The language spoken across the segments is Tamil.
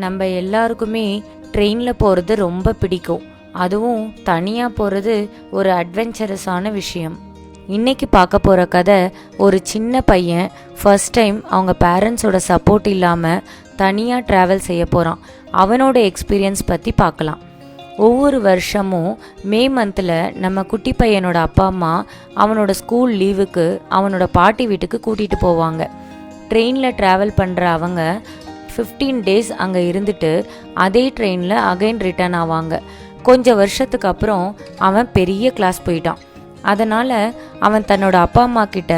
நம்ம எல்லாருக்குமே ட்ரெயினில் போகிறது ரொம்ப பிடிக்கும். அதுவும் தனியாக போகிறது ஒரு அட்வென்ச்சரஸான விஷயம். இன்றைக்கி பார்க்க போகிற கதை, ஒரு சின்ன பையன் ஃபர்ஸ்ட் டைம் அவங்க பேரண்ட்ஸோட சப்போர்ட் இல்லாமல் தனியாக ட்ராவல் செய்ய போகிறான். அவனோட எக்ஸ்பீரியன்ஸ் பற்றி பார்க்கலாம். ஒவ்வொரு வருஷமும் மே மந்தில் நம்ம குட்டி பையனோட அப்பா அம்மா அவனோட ஸ்கூல் லீவுக்கு அவனோட பாட்டி வீட்டுக்கு கூட்டிகிட்டு போவாங்க. ட்ரெயினில் ட்ராவல் பண்ணுற அவங்க 15 days அங்கே இருந்துட்டு அதே ட்ரெயினில் அகைன் ரிட்டர்ன் ஆவாங்க. கொஞ்சம் வருஷத்துக்கு அப்புறம் அவன் பெரிய கிளாஸ் போயிட்டான். அதனால் அவன் தன்னோட அப்பா அம்மா கிட்ட,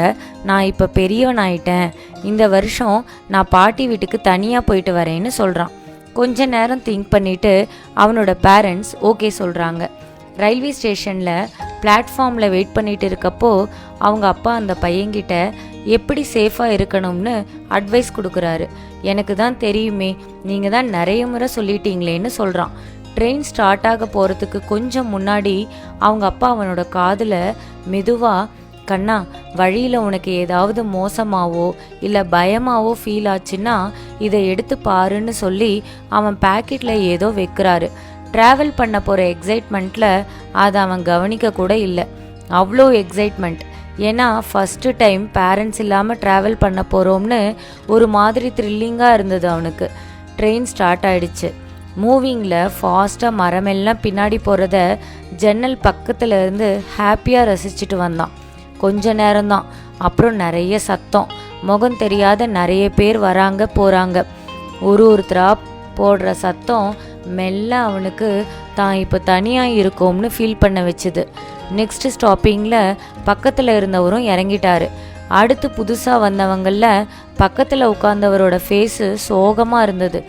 நான் இப்போ பெரியவன் ஆயிட்டேன், இந்த வருஷம் நான் பாட்டி வீட்டுக்கு தனியாக போயிட்டு வரேன்னு சொல்கிறான். கொஞ்ச நேரம் திங்க் பண்ணிவிட்டு அவனோட பேரண்ட்ஸ் ஓகே சொல்கிறாங்க. ரயில்வே ஸ்டேஷனில் பிளாட்ஃபார்மில் வெயிட் பண்ணிட்டு இருக்கப்போ அவங்க அப்பா அந்த பையன்கிட்ட எப்படி சேஃபாக இருக்கணும்னு அட்வைஸ் கொடுக்குறாரு. எனக்கு தான் தெரியுமே, நீங்கள் தான் நிறைய முறை சொல்லிட்டீங்களேன்னு சொல்கிறான். ட்ரெயின் ஸ்டார்ட் ஆக போகிறதுக்கு கொஞ்சம் முன்னாடி அவங்க அப்பா அவனோட காதில் மெதுவாக, கண்ணா, வழியில் உனக்கு ஏதாவது மோசமாவோ இல்லை பயமாவோ ஃபீல் ஆச்சுன்னா இதை எடுத்து பாருன்னு சொல்லி அவன் பேக்கெட்டில் ஏதோ வைக்கிறாரு. ட்ராவல் பண்ண போகிற எக்ஸைட்மெண்ட்டில் அதை அவன் கவனிக்க கூட இல்லை. அவ்வளோ எக்ஸைட்மெண்ட். ஏன்னா ஃபஸ்ட்டு டைம் பேரண்ட்ஸ் இல்லாமல் ட்ராவல் பண்ண போகிறோம்னு ஒரு மாதிரி த்ரில்லிங்காக இருந்தது அவனுக்கு. ட்ரெயின் ஸ்டார்ட் ஆகிடுச்சு. மூவிங்கில் ஃபாஸ்ட்டாக மரமெல்லாம் பின்னாடி போகிறத ஜன்னல் பக்கத்தில் இருந்து ஹாப்பியாக ரசிச்சுட்டு வந்தான். கொஞ்ச நேரம்தான், அப்புறம் நிறைய சத்தம். முகம் தெரியாத நிறைய பேர் வராங்க போகிறாங்க. ஒருத்தராக போடுற சத்தம் மெல்ல அவனுக்கு தான் இப்போ தனியாக இருக்கோம்னு ஃபீல் பண்ண வச்சுது. நெக்ஸ்ட் ஸ்டாப்பிங்கில் பக்கத்தில் இருந்தவரும் இறங்கிட்டாரு. அடுத்து புதுசாக வந்தவங்களில் பக்கத்தில் உட்கார்ந்தவரோட ஃபேஸு சோகமாக இருந்தது.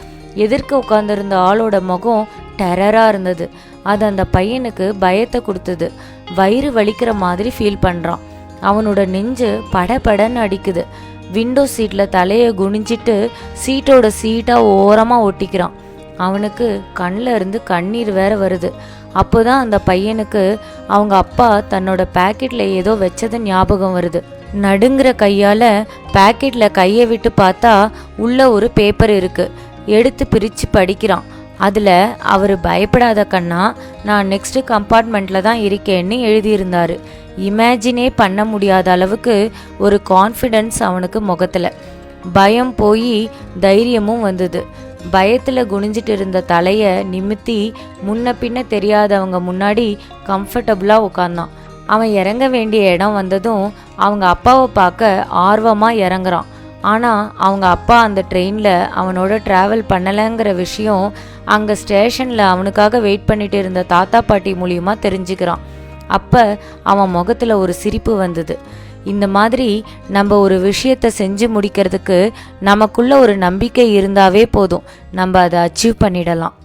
எதிர்க்க உட்கார்ந்துருந்த ஆளோட முகம் டெரராக இருந்தது. அது அந்த பையனுக்கு பயத்தை கொடுத்தது. வயிறு வலிக்கிற மாதிரி ஃபீல் பண்ணுறான். அவனோட நெஞ்சு படபடன்னு அடிக்குது. விண்டோ சீட்டில் தலையை குனிஞ்சிட்டு சீட்டோட சீட்டாக ஓரமாக ஒட்டிக்கிறான். அவனுக்கு கண்ணில் இருந்து கண்ணீர் வேற வருது. அப்போதான் அந்த பையனுக்கு அவங்க அப்பா தன்னோட பேக்கெட்டில் ஏதோ வச்சது ஞாபகம் வருது. நடுங்கிற கையால் பேக்கெட்டில் கையை விட்டு பார்த்தா உள்ள ஒரு பேப்பர் இருக்குது. எடுத்து பிரித்து படிக்கிறான். அதில் அவர் பயப்படாத கண்ணா, நான் நெக்ஸ்ட் கம்பார்ட்மெண்ட்டில் தான் இருக்கேன்னு எழுதியிருந்தார். இமேஜினே பண்ண முடியாத அளவுக்கு ஒரு கான்ஃபிடென்ஸ் அவனுக்கு முகத்தில். பயம் போய் தைரியமும் வந்தது. பயத்தில் குனிஞ்சிட்டு இருந்த தலையை நிமித்தி முன்ன பின்ன தெரியாதவங்க முன்னாடி கம்ஃபர்டபுளாக உட்கார்ந்தான். அவன் இறங்க வேண்டிய இடம் வந்ததும் அவங்க அப்பாவை பார்க்க ஆர்வமாக இறங்குறான். ஆனால் அவங்க அப்பா அந்த ட்ரெயினில் அவனோட ட்ராவல் பண்ணலைங்கிற விஷயம் அங்கே ஸ்டேஷனில் அவனுக்காக வெயிட் பண்ணிட்டு இருந்த தாத்தா பாட்டி மூலியமாக தெரிஞ்சுக்கிறான். அப்போ அவன் முகத்தில் ஒரு சிரிப்பு வந்தது. இந்த மாதிரி நம்ம ஒரு விஷயத்தை செஞ்சு முடிக்கிறதுக்கு நமக்குள்ள ஒரு நம்பிக்கை இருந்தாவே போதும், நம்ம அதை அச்சீவ் பண்ணிடலாம்.